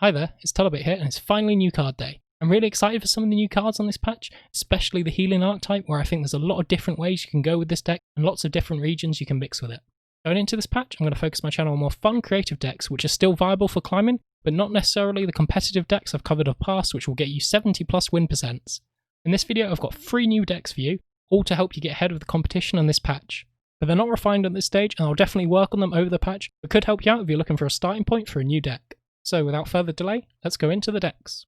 Hi there, it's Telebait here, and it's finally new card day. I'm really excited for some of the new cards on this patch, especially the healing archetype, where I think there's a lot of different ways you can go with this deck, and lots of different regions you can mix with it. Going into this patch, I'm going to focus my channel on more fun, creative decks, which are still viable for climbing, but not necessarily the competitive decks I've covered in the past, which will get you 70 plus win percents. In this video, I've got 3 new decks for you, all to help you get ahead of the competition on this patch. But they're not refined at this stage, and I'll definitely work on them over the patch, but could help you out if you're looking for a starting point for a new deck. So without further delay, let's go into the decks.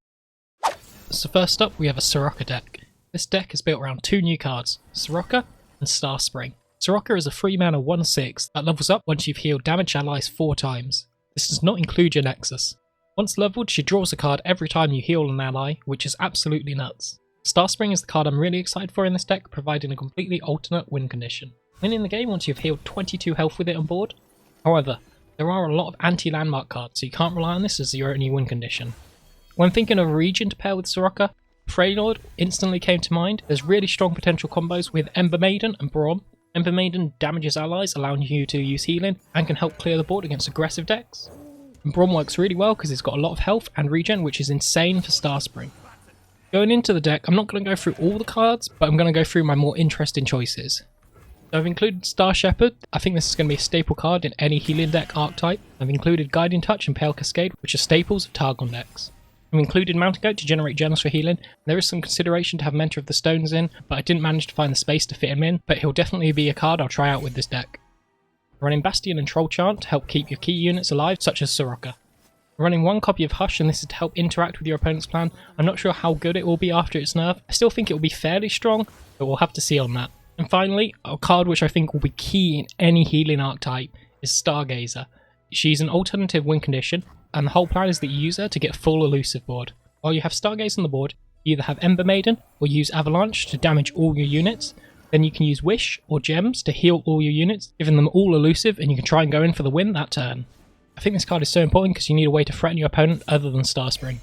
So first up, we have a Soraka deck. This deck is built around 2 new cards, Soraka and Star Spring. Soraka is a 3-mana 1/6 that levels up once you've healed damaged allies 4 times. This does not include your Nexus. Once leveled, she draws a card every time you heal an ally, which is absolutely nuts. Star Spring is the card I'm really excited for in this deck, providing a completely alternate win condition. Winning the game once you've healed 22 health with it on board. However, there are a lot of anti-landmark cards, so you can't rely on this as your only win condition. When thinking of a region to pair with Soraka, Freylord instantly came to mind. There's really strong potential combos with Ember Maiden and Braum. Ember Maiden damages allies, allowing you to use healing, and can help clear the board against aggressive decks. And Braum works really well because it's got a lot of health and regen, which is insane for Star Spring. Going into the deck, I'm not going to go through all the cards, but I'm going to go through my more interesting choices. So I've included Star Shepherd. I think this is going to be a staple card in any healing deck archetype. I've included Guiding Touch and Pale Cascade, which are staples of Targon decks. I've included Mountain Goat to generate gems for healing. There is some consideration to have Mentor of the Stones in, but I didn't manage to find the space to fit him in, but he'll definitely be a card I'll try out with this deck. Running Bastion and Troll Chant to help keep your key units alive, such as Soraka. Running 1 copy of Hush, and this is to help interact with your opponent's plan. I'm not sure how good it will be after its nerf. I still think it will be fairly strong, but we'll have to see on that. And finally, a card which I think will be key in any healing archetype is Stargazer. She's an alternative win condition, and the whole plan is that you use her to get full elusive board. While you have Stargazer on the board, you either have Ember Maiden or use Avalanche to damage all your units. Then you can use Wish or Gems to heal all your units, giving them all elusive, and you can try and go in for the win that turn. I think this card is so important because you need a way to threaten your opponent other than Star Spring.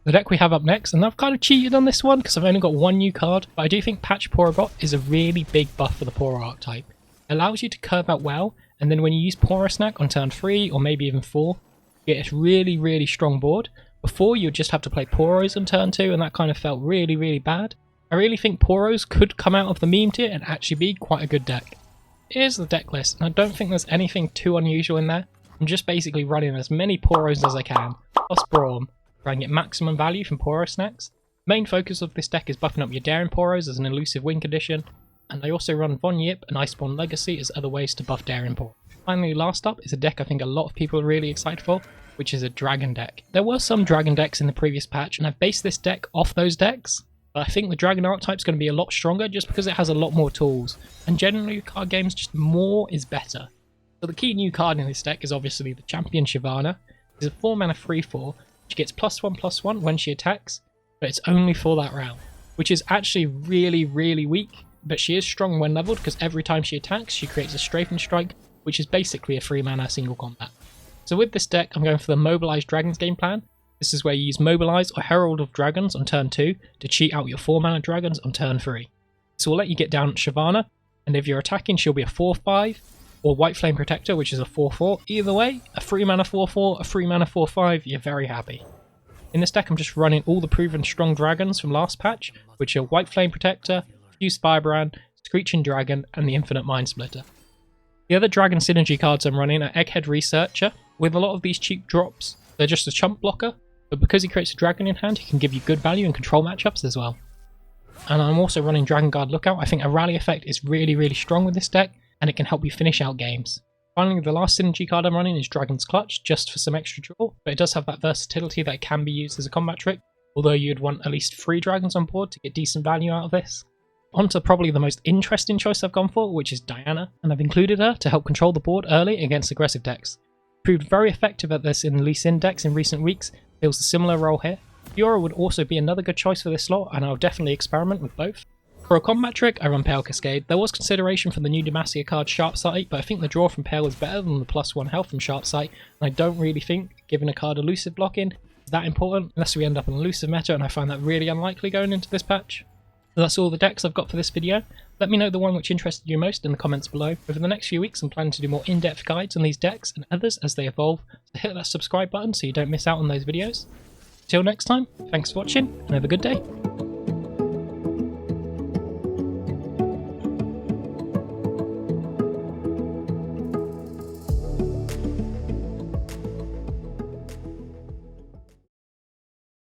The deck we have up next, and I've kind of cheated on this one because I've only got 1 new card, but I do think Patch Porobot is a really big buff for the Poro archetype. It allows you to curve out well, and then when you use Poro Snack on turn 3 or maybe even 4, you get a really strong board. Before, you'd just have to play Poros on turn 2, and that kind of felt really bad. I really think Poros could come out of the meme tier and actually be quite a good deck. Here's the deck list, and I don't think there's anything too unusual in there. I'm just basically running as many Poros as I can, plus Braum, try and get maximum value from Poro Snacks. Main focus of this deck is buffing up your Daring Poros as an elusive win condition, and I also run Von Yip and Iceborne Legacy as other ways to buff Daring Poros. Finally, last up is a deck I think a lot of people are really excited for, which is a Dragon deck. There were some Dragon decks in the previous patch, and I've based this deck off those decks, but I think the Dragon archetype is going to be a lot stronger just because it has a lot more tools, and generally card games just more is better. So the key new card in this deck is obviously the Champion Shyvana. It's a 4-mana 3/4, she gets +1/+1 when she attacks, but it's only for that round, which is actually really weak, but she is strong when leveled because every time she attacks she creates a Strafing Strike, which is basically a 3-mana single combat. So with this deck I'm going for the Mobilize Dragons game plan. This is where you use Mobilize or Herald of Dragons on turn 2 to cheat out your 4-mana dragons on turn 3. So we'll let you get down at Shyvana, and if you're attacking she'll be a 4/5, or White Flame Protector, which is a 4/4. Either way, a 3-mana 4/4, a 3-mana 4/5, you're very happy. In this deck I'm just running all the proven strong dragons from last patch, which are White Flame Protector, Fused Firebrand, Screeching Dragon, and the Infinite Mind Splitter. The other dragon synergy cards I'm running are Egghead Researcher. With a lot of these cheap drops, they're just a chump blocker, but because he creates a dragon in hand, he can give you good value in control matchups as well. And I'm also running Dragon Guard Lookout. I think a rally effect is really strong with this deck, and it can help you finish out games. Finally, the last synergy card I'm running is Dragon's Clutch, just for some extra draw, but it does have that versatility that it can be used as a combat trick, although you'd want at least 3 dragons on board to get decent value out of this. On to probably the most interesting choice I've gone for, which is Diana, and I've included her to help control the board early against aggressive decks. Proved very effective at this in Lee Sin decks in recent weeks, fills a similar role here. Fiora would also be another good choice for this slot, and I'll definitely experiment with both. For a combat trick, I run Pale Cascade. There was consideration for the new Demacia card Sharp Sight, but I think the draw from Pale is better than the +1 health from Sharp Sight, and I don't really think giving a card elusive blocking is that important, unless we end up in elusive meta, and I find that really unlikely going into this patch. So that's all the decks I've got for this video. Let me know the one which interested you most in the comments below. Over the next few weeks I'm planning to do more in-depth guides on these decks and others as they evolve, so hit that subscribe button so you don't miss out on those videos. Till next time, thanks for watching and have a good day.